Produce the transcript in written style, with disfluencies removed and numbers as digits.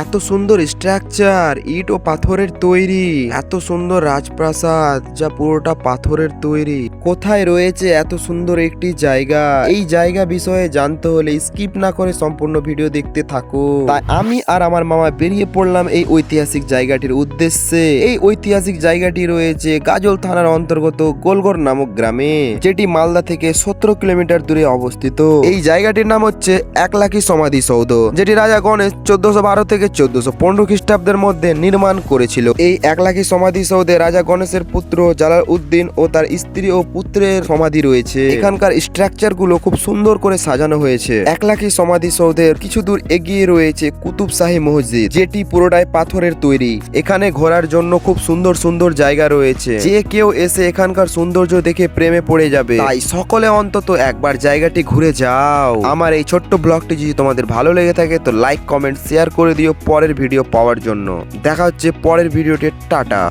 এত সুন্দর স্ট্রাকচার, ইট ও পাথরের তৈরি, এত সুন্দর রাজপ্রাসাদ যা পুরোটা পাথরের তৈরি। কোথায় রয়েছে এত সুন্দর একটি জায়গা? এই জায়গা বিষয়ে জানতে হলে স্কিপ না করে সম্পূর্ণ ভিডিও দেখতে থাকো। তাই আমি আর আমার মামা বেরিয়ে পড়লাম এই ঐতিহাসিক জায়গাটির উদ্দেশ্যে। এই ঐতিহাসিক জায়গাটি রয়েছে গাজল থানার অন্তর্গত গোলগড় নামক গ্রামে, যেটি মালদা থেকে 17 কিলোমিটার দূরে অবস্থিত। এই জায়গাটির নাম হচ্ছে একলাখি সমাধি সৌধ, যেটি রাজা গণেশ 1412 থেকে 1415 খ্রিস্টাব্দের মধ্যে নির্মাণ করেছিল। এই একলাখি সমাধি সৌধে রাজা গণেশের পুত্র জালাল উদ্দিন ও তার স্ত্রী ও পুত্রের সমাধি রয়েছে। এখানকার স্ট্রাকচার গুলো খুব সুন্দর করে সাজানো হয়েছে। একলাখি সমাধি সৌধের কিছু দূর এগিয়ে রয়েছে কুতুব শাহী মসজিদ, যেটি পুরোটাই পাথরের তৈরি। এখানে ঘোরার জন্য খুব সুন্দর সুন্দর জায়গা রয়েছে, যে কেউ এসে এখানকার সৌন্দর্য দেখে প্রেমে পড়ে যাবে। তাই সকলে অন্তত একবার জায়গাটি ঘুরে যাও। আমার এই ছোট্ট ব্লগটি যদি তোমাদের ভালো লেগে থাকে তো লাইক, কমেন্ট, শেয়ার করে দিও পরের ভিডিও পাওয়ার জন্য। দেখা হচ্ছে পরের ভিডিওতে। টাটা।